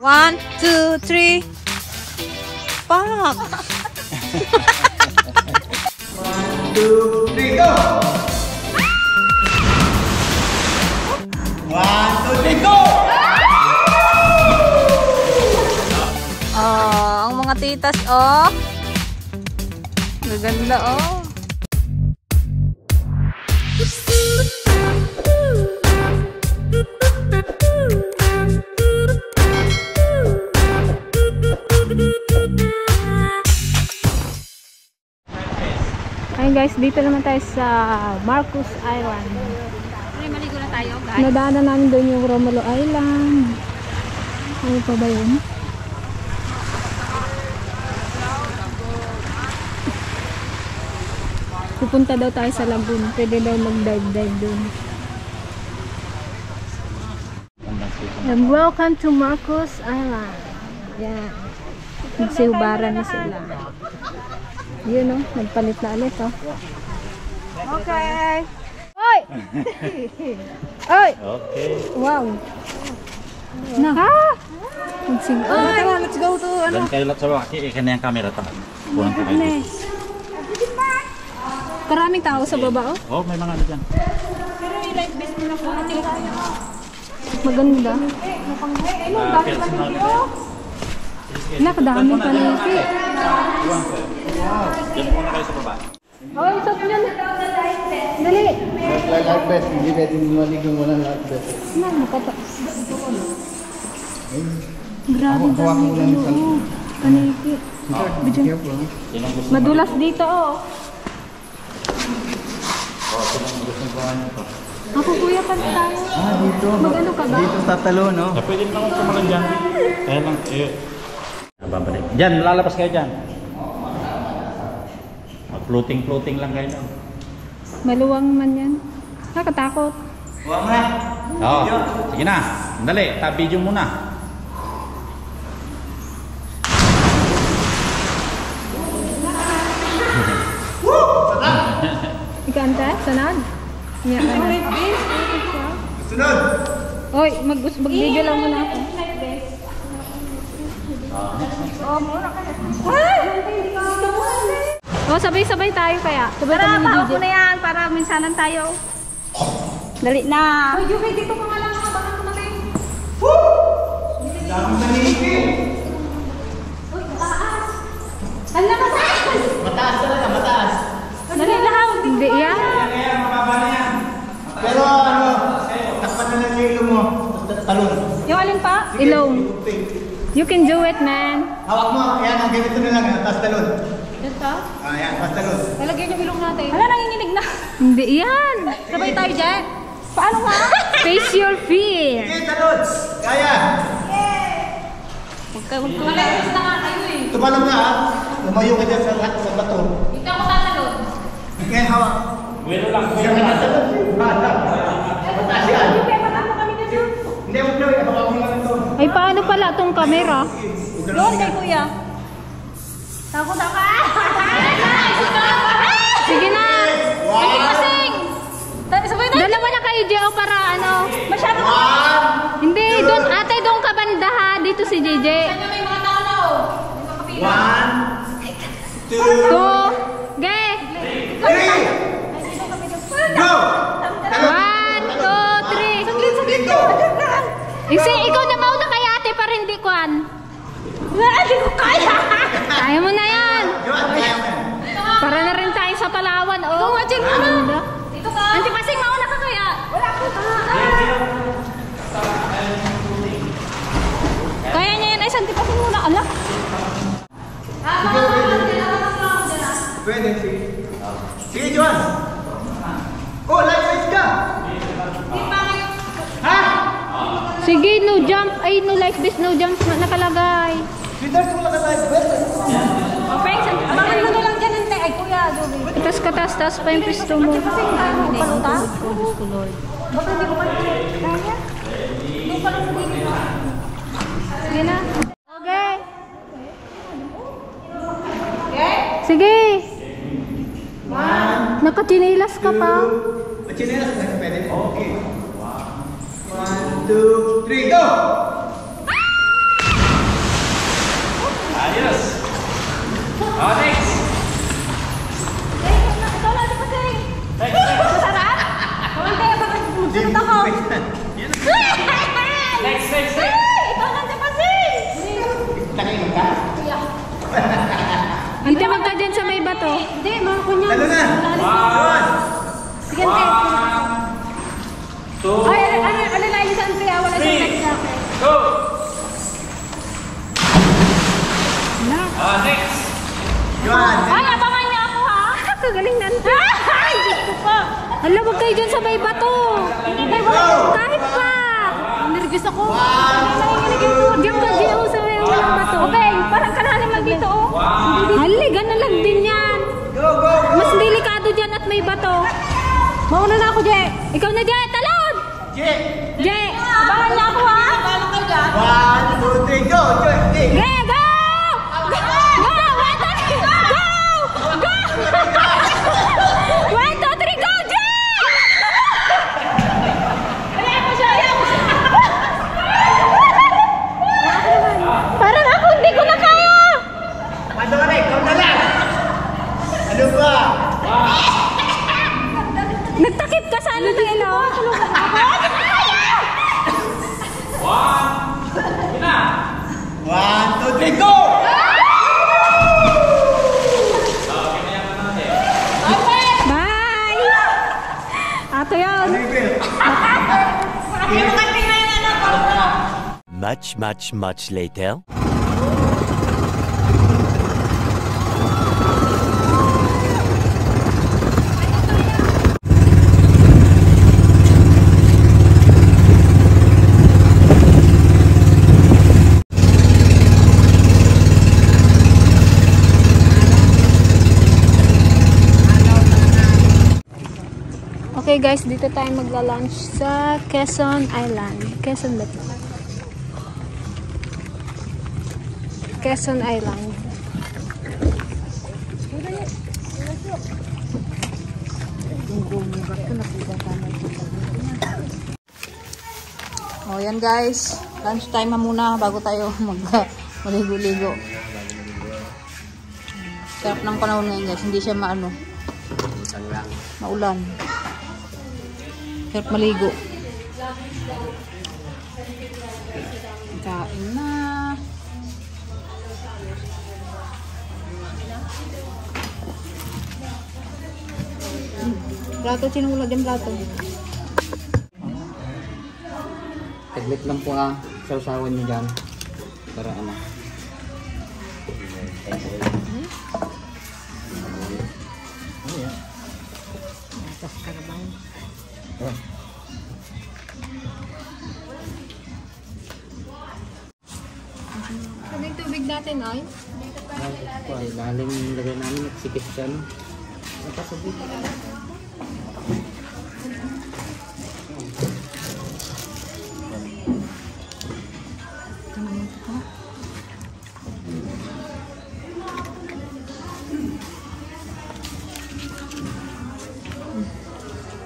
1, 2, 3. Pak. 1, 2, 3, go! 1, 2, 3, go! Oh, ang mga titas, oh. Gaganda, oh. Ayun guys, dito naman tayo sa Marcos Island. Maligo na tayo, guys. Nadaanan namin doon yung Romulo Island. Ano pa ba yun? Pupunta daw tayo sa lagoon. Pwede daw mag-dive-dive doon. And welcome to Marcos Island. Yan. Nagsihubaran na sila. Yun o, nagpalit na ulit o. Okay. Oy! Oy! Okay. Wow! Na! Ha? Let's go to Dan kayo lahat sa baki, ikan yung camera ta. Pulang ka kayo. Karaming tao sa baba o. Oh, may mga ano dyan. Maganda. Personal. Nakadami paniki. Diyan muna kayo sa baba. Oy, stop nyo na. Dali. Life vest, hindi pwede maligo mo ng life vest. Na, makata. Grabe dami dito. Paniki. Madulas dito oh. Ako kuya, pala tayo. Dito. Mag-ano ka ba? Dito tatalo, no? Pwede naman kumalan dyan. Kaya lang, babalik. Dyan, lalabas kayo dyan. Floating lang kayo dyan. Maluwang man yan. Nakatakot. Huwag na. Oo, sige na. Dali, video muna. Ikanta, sanad. Niya ka na. Sunod! Oy, mag-video lang muna ako. Oh, sabay-sabay tayo kaya. Sabay kami ni Paupo DJ. na yan para minsanan tayo. Dali na. Oy, Juve, dito ka nga lang mga baka kumatay. Daming paniki! Ang lakas! Mataas talaga, mataas. Dali lang. Hindi yan. Ayan, mababa na yan. Pero ano, takpan na lang yung ilong mo. Talon. Yung alin pa? Ilong. You can do it, man. Hawak mo, ayan, ang ganito na lang, tapos talon. Dito? Ayan, tapos talon. Talagyan yung ilong natin. Wala, nanginginig na. Hindi yan. Sabay tayo dyan. Paano nga? Face your fear. Sige, talon! Kaya! Malakas na nga kayo eh. Tumalon ka ha. Lumayo ka dyan sa bato. Hindi ako tatalon. Ngayon, hawak. Welo lang. Mataas yan. Hindi, huwag na. Hawak mo lang ito. Ay, paano pala itong camera? Doon kay kuya. Takot ako. Sige na. Sige, pasing. Sabay tayo. Dalawa na kayo, Jeo, para ano. Masyado ka. Hindi, doon, ate, doon ka banda ha. Dito si JJ. May mga tao na oh. 1, 2, 2, ge. 3, go! 1, 2, 3. Saglit. Isi, ikaw na mauna kay ate para hindi kwan. Hindi ko kaya. Kaya mo na yan. Yun, kaya mo yan. Para na rin tayo sa Palawan. Oh. Ikaw nga, Jen, Ganda. Dito ka. Auntie Pasing, mauna ka kaya? Wala ko. Kaya niya yan ay Auntie Pasing muna. Ala. Pwede, sige. Sige, Joan. Oh, life size ka! Ha? Sige, no jump. Ay, no life vest, no jump na nakalagay. Sweetheart, wala ka life vest. Abangan mo na lang dyan, ante. Ay, kuya, Joby. Tas katas pa yung pisto mo. Paluta? Bakit hindi ko paluta? Kaya? Hindi pa lang dito. Sige na. Okay. Sige. Nakachinilas ka pa. Machinelas ka na pwede? Okay. 1, 2, 3, go! Ay, abangan niyo ako ha. Kagaling nante. Ay, Diyos ko pa. Hala, wag kayo dyan sa may bato. Hindi kayo ba? Kahit pa. Nervous ako. Diyan ka dyan sa may walang bato. Okay, parang kanalim lang dito oh. Hali, ganun lang din yan. Mas delikado dyan at may bato. Mauna na ako, Je. Ikaw na, Je. Talon! Je! Abangan niyo ako ha. 1, 2, 3, go! Je, go! Go! One, two, three, go! Go! 1, 2, 3, go, Je! Parang ako hindi ko na kaya. Ano ka na? Ikaw na lang! Ano ba? Nagtakip ka sa ano ng ilong? 1, 2, 3, go! Bye! Ato yun. Much later. Okay guys, dito tayo magla-lunch sa Quezon Island. Quezon ba ito? Quezon Island. Oh, yan guys. Lunch time na muna bago tayo maligo-ligo. Sarap ng panahon ngayon guys. Hindi siya maulan. Sarap maligo. Kain na. Plato, sinula dyan plato. Taglit lang po sausawan nyo dyan. Para ano. Sabi yung tubig natin, ay? Lalim lagay namin. Nagsikip siya. Napasabit.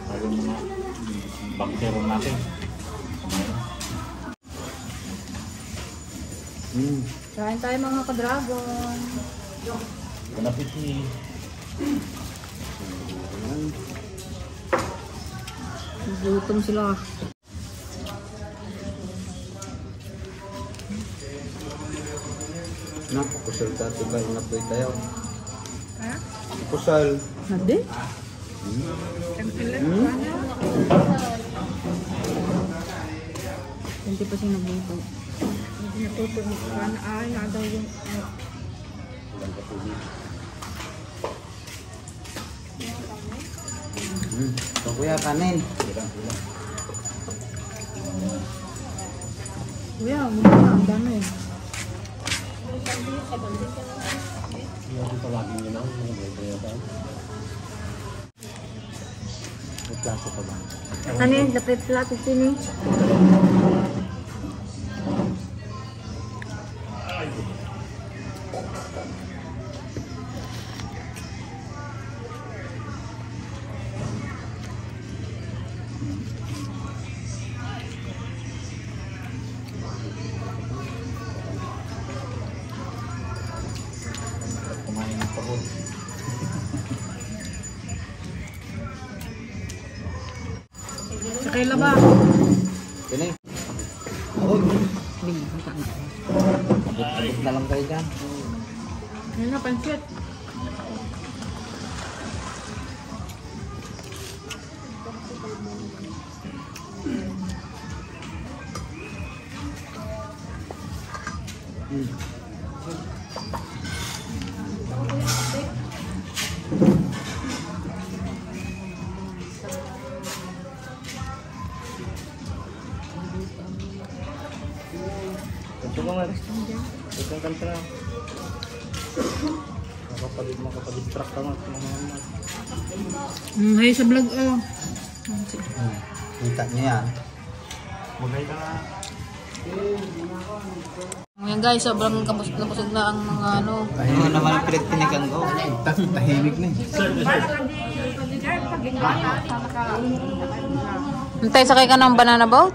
Ayaw mga baktero natin. Kain tayo mga ka-dragon. Kanapiti. Gutom sila. Kusal ka ito ba? Inapoy tayo. Ha? Kusal. Nade? Hindi pa siya nagluto. Natuto ni Kana. Ay, nadaw yung... Ito kuya, kanin. Kuya, muna ang dami. Ano yung dapat plato sini? Kumain ng pagod. Sakay laba. Kini. Abot na lang kayo dyan. Yan na, pancit. Itong kanta. Makapag-distract ka mga. Hay sa vlog oh. Kita niya yan. Magay ka na. Ngayon guys, sobrang kabusog na ang mga ano. Ayun naman ang pinagtinikan ko. Tahimik na eh. Hintay, sakay ka ng banana boat?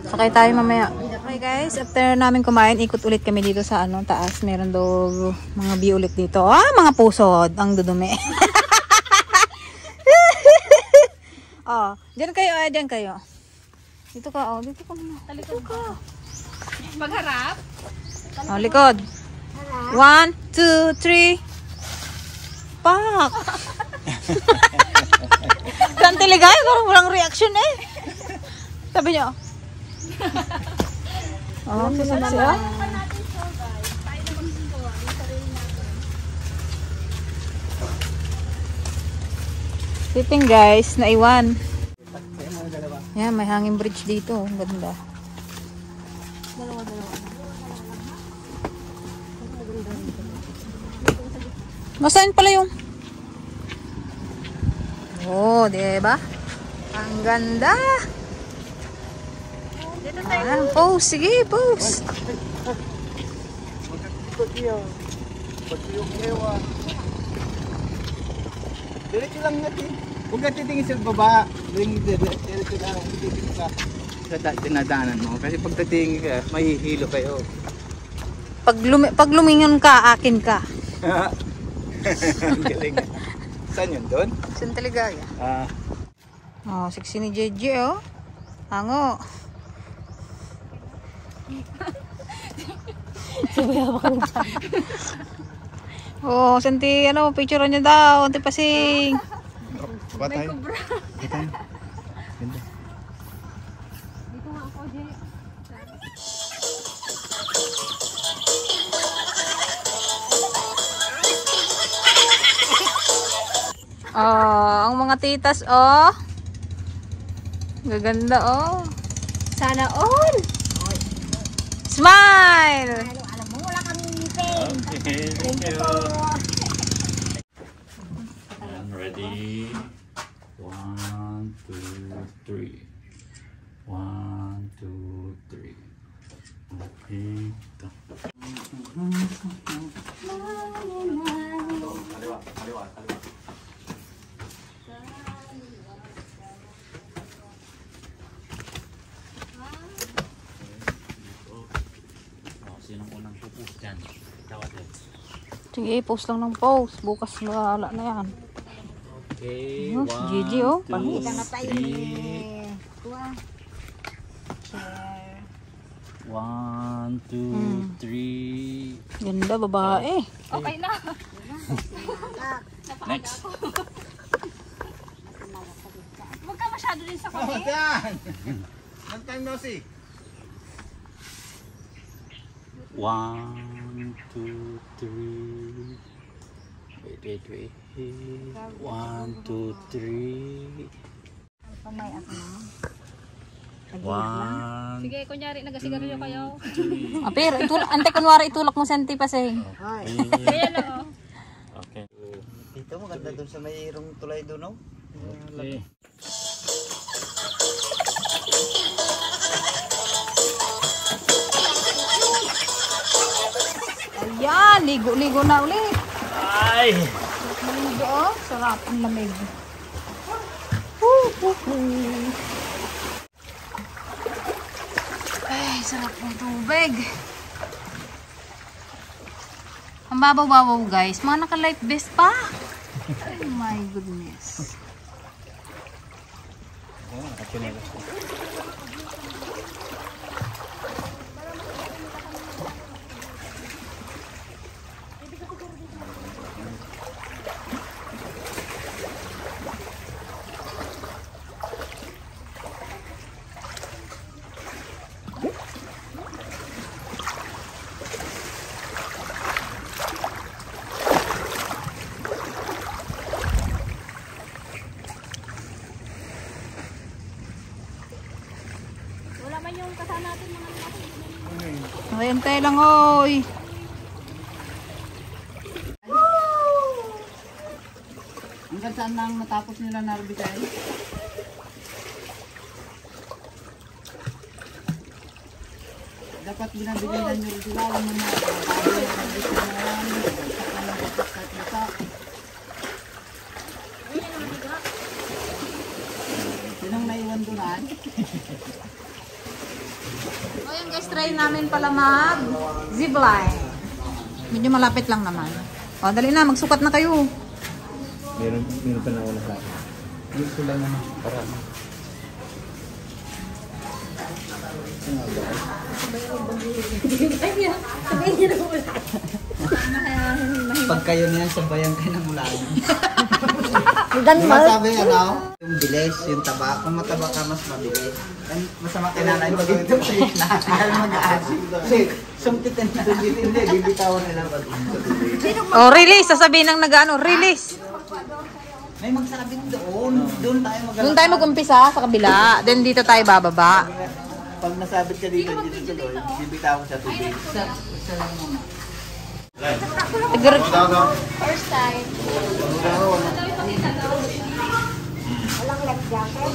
Sakay tayo mamaya. Okay guys, after namin kumain, ikot ulit kami dito sa ano, taas. Meron daw mga view ulit dito. Ah, mga pusod. Ang dudumi. Oh, dyan kayo, dyan kayo. Dito ka, oh. Dito ka muna. Dito ka. Magharap. Oh, likod. 1, 2, 3. Pak! Saan tiligay? Parang walang reaction eh. Sabi niyo. Oh, susunod siya. Sitting guys, naiwan. Yan, may hanging bridge dito. Ang ganda. Nasaan pala yung? Oh, diba? Ang ganda. Ah, pose. Sige, pose. Diretso lang natin. Huwag ka titingin sa baba. Diretso lang. Titingin ka sa dinadaanan mo. Kasi pag titingin ka, mahihilo kayo. Pag lumingon ka, akin ka. Ang galing. Saan yun? Doon? Saan Taligaya? Oh, sexy ni JJ, oh. Hango. Oh, santi, ano, picture niya daw. Anti pasing. May kubra. Ganda. Oh, ang mga titas, oh. Gaganda, oh. Sana all. Smile! Alam mo, wala kami ngipin. Okay, Thank you po. And ready. 1, 2, 3. 1, 2, 3. Okay. Ito. Kaliwa. Sinong unang pupus dyan? Tawad yan. Sige, post lang ng post. Bukas wala na yan. Okay, Oh, si Gigi, oh. 1, 2, 3. 1, 2, 3. Ganda, babae. Okay na. Next. Huwag ka masyado din sa kami. Yan! Long time no see. 1, 2, 3. Wait. 1, 2, 3. Pamay ako na. 1, Sige, kunyari, nagasigarilyo kayo. 2, 3. Ah, pero, ante kunwari itulak mo sa pasing. Kaya lang, oh. Okay. Dito maganda doon sa mayroong tulay doon, no? Okay. Ayan, ligo-ligo na ulit. Ay! Ligo, oh. Sarap ang lamig. Ay, sarap ng tubig. Ang babaw-babaw guys. Mga naka-life vest pa. Oh my goodness. Hintay lang, oy. Hanggang saan nang natapos nila narbigay? Dapat binabigay na nyo sila. Alam mo na. Sinong naiwan doon? O yan guys, try namin pala mag zipline. Medyo malapit lang naman. O, dali na, magsukat na kayo. Meron pa na wala sa akin. Gusto lang naman. Para pag kayo niyan, sabayan kayo ng ulan. Sabi yung bilis, yung taba. Kung mataba ka, mas mabilis. Masama kinanay pag ito kaya mag-aasin. Sumpitin na. Hindi, bibitawan nila pag O, release. Sasabihin ng nag-ano, release. may magsabing doon. Doon tayo Doon tayo mag-umpisa sa kabila. Then dito tayo bababa. Pag nasabit ka dito, dito tuloy, bibitawan sa tubig. Isa lang muna. First time. Walang life jacket.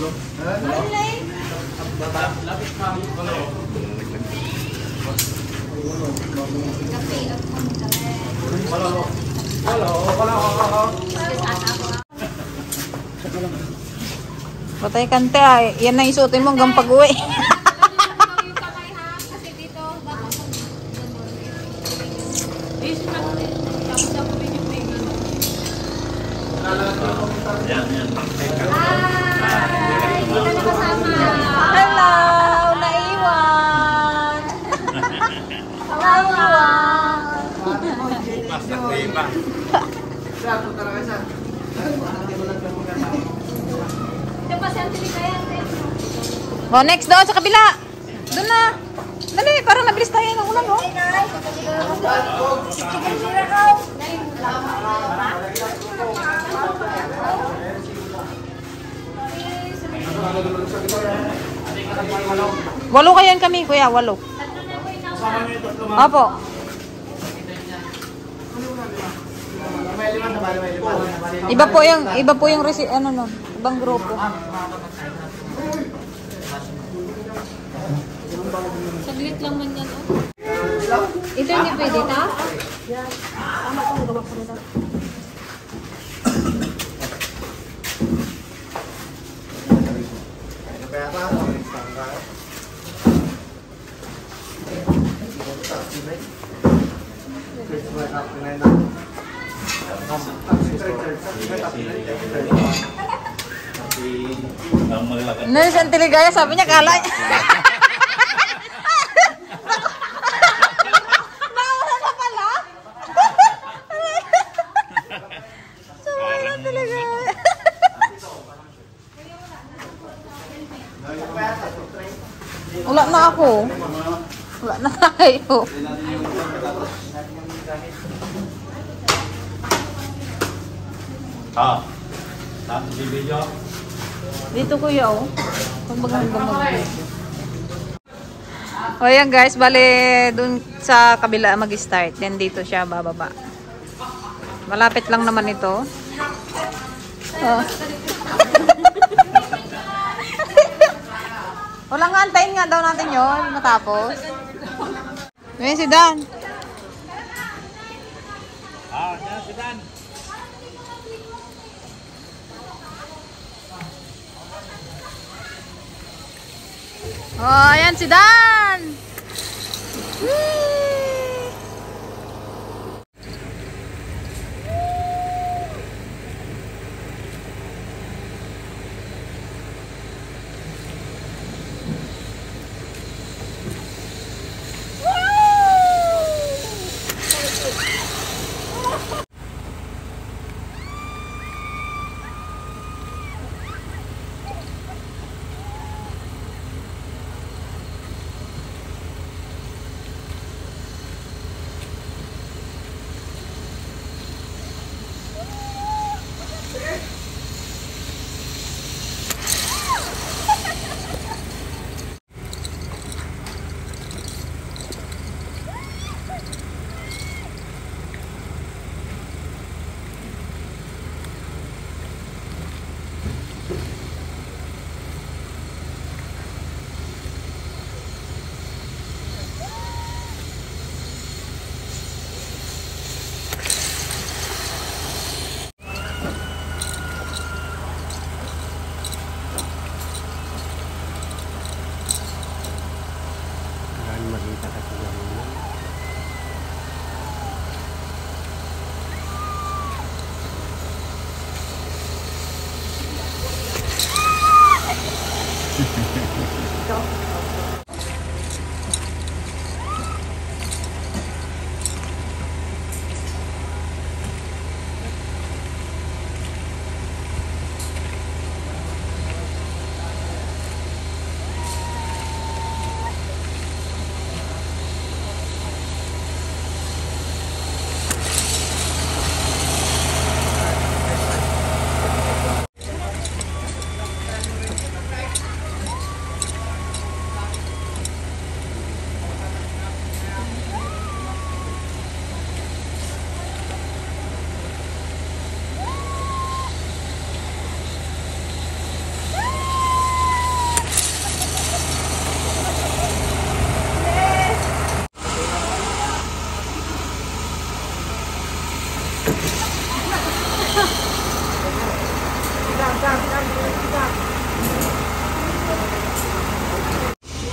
Patay kante ay. Yan na isuotin mo hanggang pag-uwi. Hello! Naiwan! O, next doon sa kabila. Doon na. Dali, parang nabilis tayo ng ulan, no? Walo kayan kami, kuya, walo. Opo. Iba po yung ano no, ibang grupo. Saglit lang man yan. Ito hindi pwede, ta? Ano kung gawa ko na. Nung sa Antiligaya, sabi niya kala. Nauna na pala. Sabi na Antiligaya. Wala na ako. Wala na tayo. Di video. Dito kuya oh. Pagbagang O yan guys, bale dun sa kabila mag-start. Then dito siya bababa. Malapit lang naman ito. Oh. Wala nga, antayin nga daw natin yun matapos. Ngayon si Dan. Yan si Dan. Oh, ayan si Dan! Whee! makita kasi yung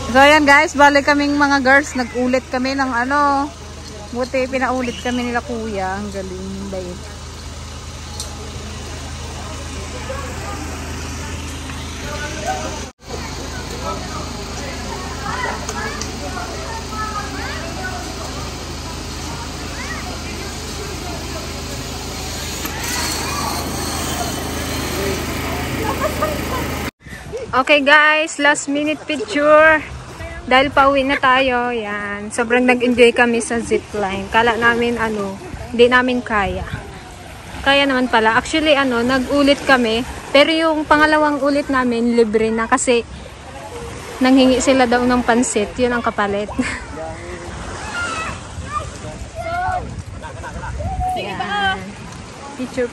So ayan guys, balik kaming mga girls, nag-ulit kami ng ano, buti pinaulit kami nila kuya, ang galing dahil. Okay guys, last minute picture. Dahil pauwi na tayo, yan. Sobrang nag-enjoy kami sa zipline. Kala namin hindi namin kaya. Kaya naman pala. Actually nag-ulit kami. Pero yung pangalawang ulit namin, libre na. Kasi nanghingi sila daw ng pansit. Yun ang kapalit. Yan. Picture.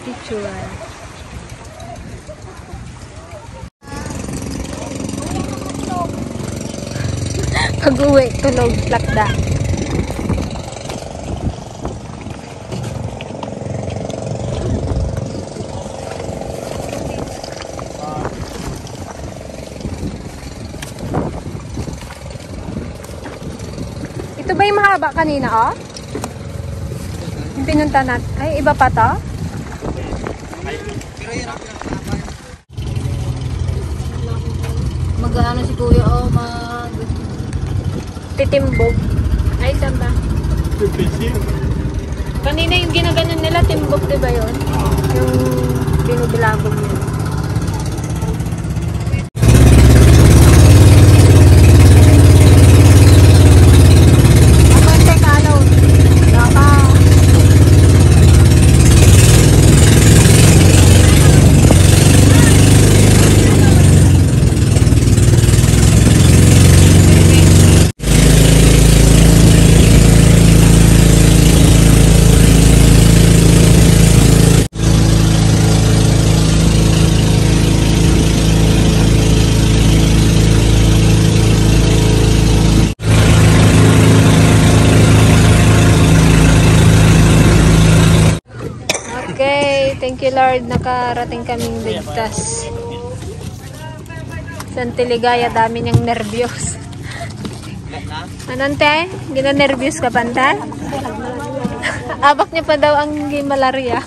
Pag-uwi, tulog, lakda. Ito ba yung mahaba kanina, oh? Yung pinunta natin. Ay, iba pa to? Mag-ano si kuya, oh, Titimbog. Ay, saan ba? Kanina yung ginaganon nila, timbog, diba yun? Yung binubilabog nila. Thank you Lord, nakarating kaming ligtas. Santiligaya, dami niyang nervyos. Anong te? Gina-nervyos ka panta? Abak niya pa daw ang malaria.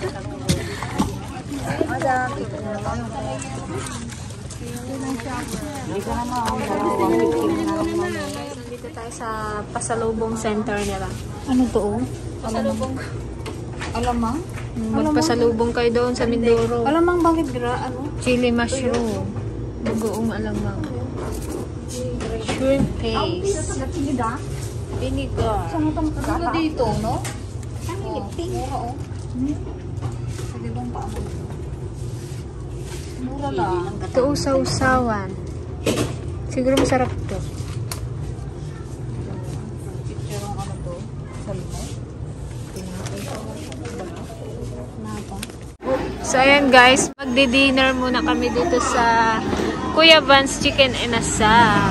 Dito tayo sa pasalubong center nila. Ano to? Pasalubong. Alamang? Magpasalubong kayo doon sa Mindoro. Alamang bakit Chili mushroom. Bagoong alamang. Shrimp paste. Vinegar. Saan itong kagata? Dito, no? Ang liping. Oo. Pwede bang paano? Mura lang. Ito usaw-usawan. Siguro masarap to. Picture ang ano to? Salmo? So ayan guys, magdi-dinner muna kami dito sa Kuya Van's Chicken and Asal.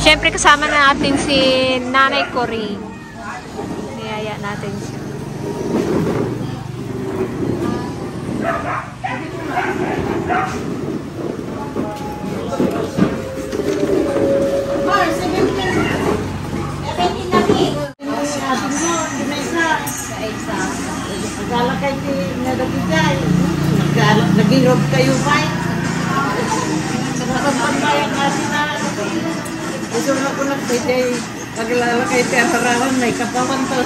Siyempre kasama na natin si Nanay Cory. Niyaya natin siya. Irob kayo ba? Nakapagpayan kasi na. Gusto na ko nagpwede. Paglalala kay Terarawan, may kapawan to.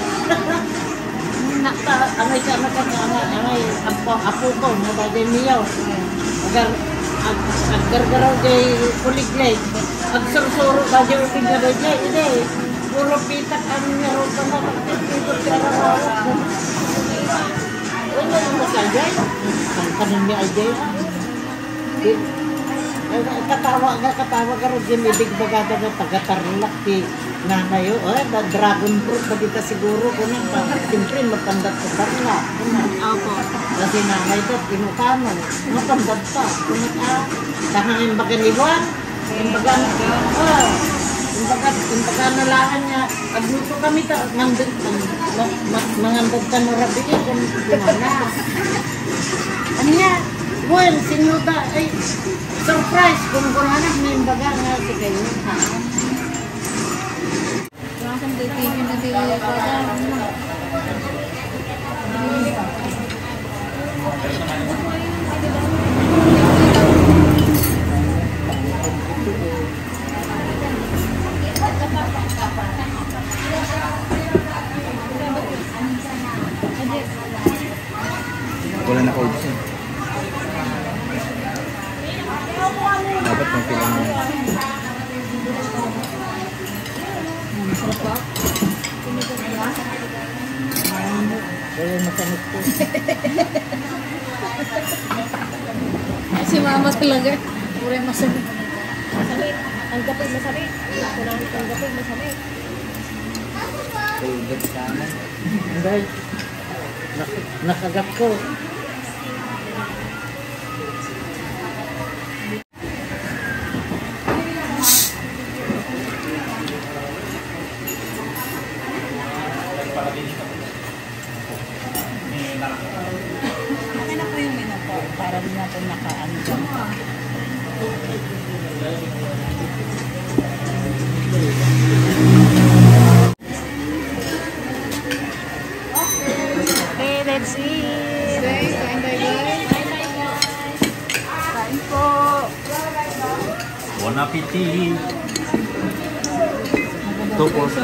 Angay ka na ka angay apo ko, nabagay niyo. Agar-garaw jay kuliglay. Agsursuro ba jay uling-garaw jay. Hindi. Puro pitak ang naro ka na pagtitipot si Terarawan. Wala yung masagay. Ang kanin niya ay jay. Katawa ka rin din, ibig bagada na taga-tarlak di nanayo. Dragon fruit ba dito siguro ko nang siyempre mapandat sa tarlak. Opo. Kasi nanay ito, pinukano. Mapandat pa. Kahangin baga niwan. Yung baga nalaan niya. Agluto kami ta. Mangandad ka na rabi niya. Kung gumana. Ano niya? Well, sinuda, ay, surprise, kung anak na yung baga nga si kayo. Langsung dipipin na dili ko dyan. Wala na ko siya. Dapat kung kailan mo. Kaya masanit ko. Si mama talaga. Puro yung masakit. Masakit. Ang gapit masakit. Ang gapit masakit. Tulad ka na. Hindi. Nakagap ko. Okay na po yung menu po. Para din natin nakaano dyan. Okay, let's eat. Okay, kain tayo guys. Kain po. Bon appetit. 2 for 5.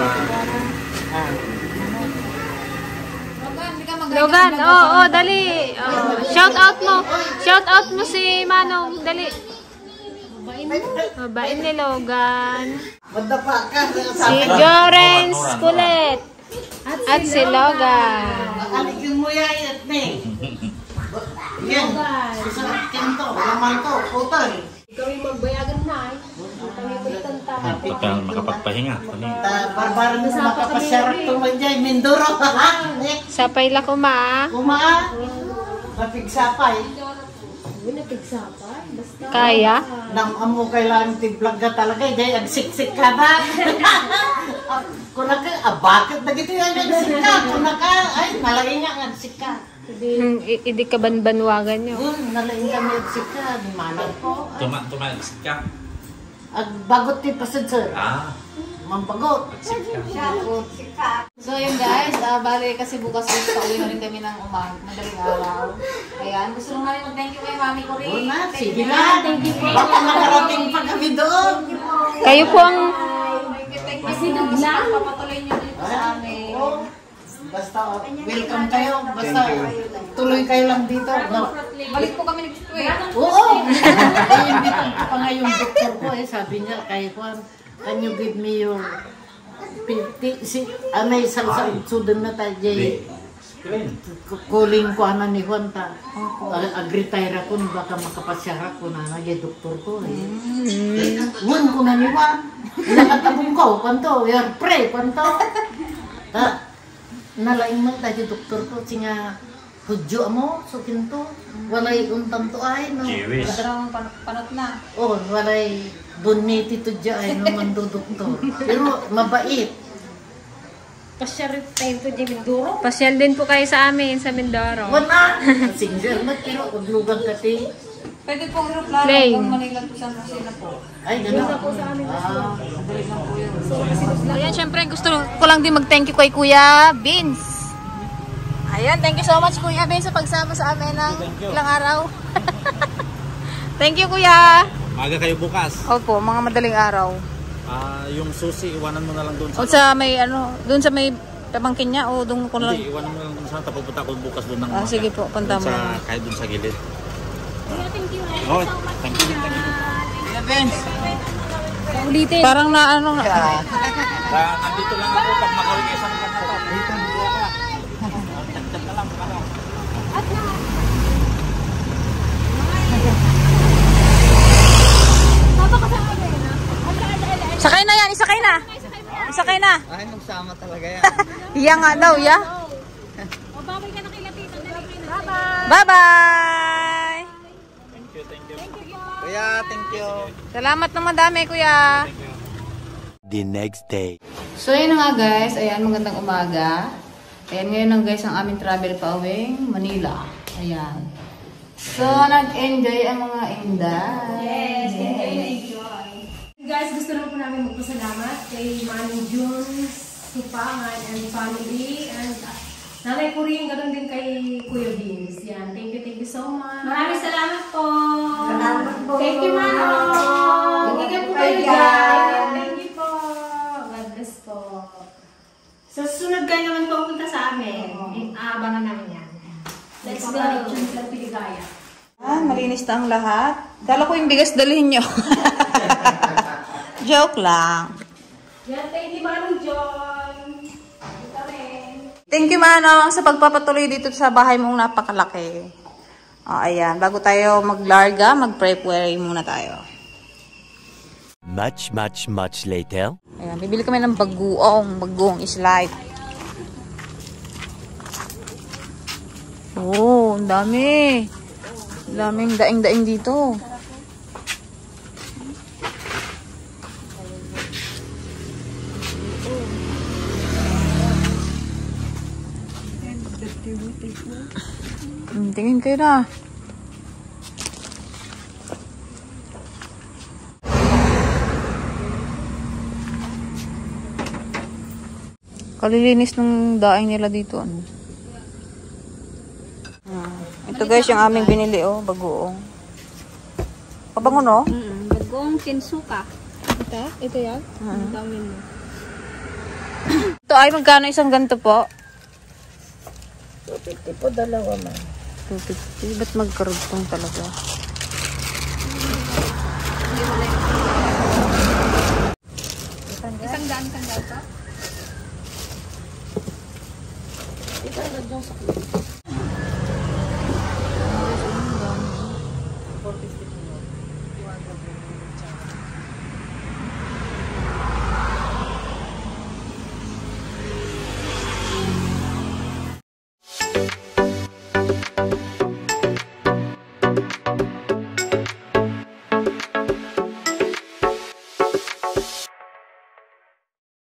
Logan, dali. Shout out mo. Shout out mo si Manong, dali. Babain ni Logan. Madapa ka. Si Jorens Kulit. At si Logan. Aligin mo yan at me. Yan. Sasarap kanto. Laman to. Putol. Ikaw yung magbayagan na eh. Kapag makapagpahinga. Barbaran mo makapasyarap tuman dyan. Mindoro. Sapay la kuma. Kumaa. Mapigsapay. Kaya? Nang amo kailangan timplag ka talaga. Dahil agsiksik ka ba? Kuna ka, bakit na gito yung agsik ka? Kuna ka, ay, nalagay nga ang agsik ka. Hindi ka banbanwagan nyo. Nalagay kami agsik ka. Di manang ko. Tumalis ka. Agbagot ti pasad, sir. Mambagot. So yun guys, bali kasi bukas pauwi na rin kami ng madaling araw. Ayan, gusto nung namin mag-thank you kay mami ko rin. Oo na, sige na. Baka makarating pa kami doon. Kayo po ang... Kasi naglang. Papatuloy nyo dito sa amin. Basta, welcome kayo. Basta, tuloy kayo lang dito. No. Balik po kami nag-tweet. Oo! Iimbitan ko pa nga yung doktor ko eh. Sabi niya, kay Juan, can you give me your... Anay salsa sudan na tayo jay. Kuling ko ana ni Juan ta. Agretire ako, baka makapasyara ko na jay doktor ko eh. Juan ko na ni Juan. Nakatabong ko, kanto, your pray, kanto. Nalaing man tayo doktor ko, singa hudyo mo, sukin to. Walay untang to ay, no. Jewish. Madarang panot na. Oh, walay boniti to dya ay, no, mando doktor. Pero mabait. Pasyarip tayo po di Mindoro. Pasyal din po kayo sa amin, sa Mindoro. Wala! Single mat, pero maglugang kati. Pwede pong aeroplano Plane. kung Manila to San Jose na po. Ay, gano'n. Dali lang po yun. Ayan, syempre gusto ko lang din mag-thank you kay Kuya Vince. Ayan, thank you so much Kuya Ben sa pagsama sa amin ng ilang araw. Thank you Kuya. Maga kayo bukas. Opo, mga madaling araw. Yung susi, iwanan mo na lang doon O sa may ano, doon sa may pamangkin niya o doon ko na lang. Hindi, iwanan mo na lang doon sa tapupunta ko bukas doon ng Sige po, punta mo. Kahit doon sa gilid. Thank you. Oh, thank you. Kuya Benz. Ulitin. Parang na ano na. Nandito lang ako pag makawin kayo sa mga to. Dito, dito ka. Tagtag na lang. Sakay na yan, isakay na. Isakay na. Ay, magsama talaga yan. Iya nga daw, ya. Bye-bye. Thank you. Kuya, thank you. Salamat naman dami, Kuya. The next day. So, yun na nga guys. Ayan, magandang umaga. Ayan, ngayon lang guys ang aming travel pa uwing Manila. Ayan. So, nag-enjoy ang mga inday. Yes, enjoy. Guys, gusto lang po namin magpasalamat kay Manny June Supangan and family and nanay ko rin, ganoon din kay Kuya Vince. Yan, thank you so much. Maraming salamat po. Salamat po. Thank you, Manong. Thank you po kayo guys. Thank you po. God bless po. Sa susunod kayo naman pumunta sa amin. Aabangan namin yan. Let's go. Malinis na ang lahat. Kala ko yung bigas dalhin nyo. Joke lang. Yan, thank you, Manong John. Ito rin. Thank you, Manong, sa pagpapatuloy dito sa bahay mong napakalaki. O, ayan. Bago tayo maglarga, mag-prepare muna tayo. Much later. Ayan, bibili kami ng bagoong. Bagoong is life. Oh, ang dami. Ang daming daing-daing dito. Tingin kayo na. Kalilinis ng daing nila dito. Ano? Ito guys, yung aming binili, oh, bagoong. Pabango, no? Bagong kinsuka. Ito yan? Ang gawin mo. Ito ay magkano isang ganito po? 250 po, dalawa man. 250. Ba't magkarugtong talaga? Isang daan ka? Ito,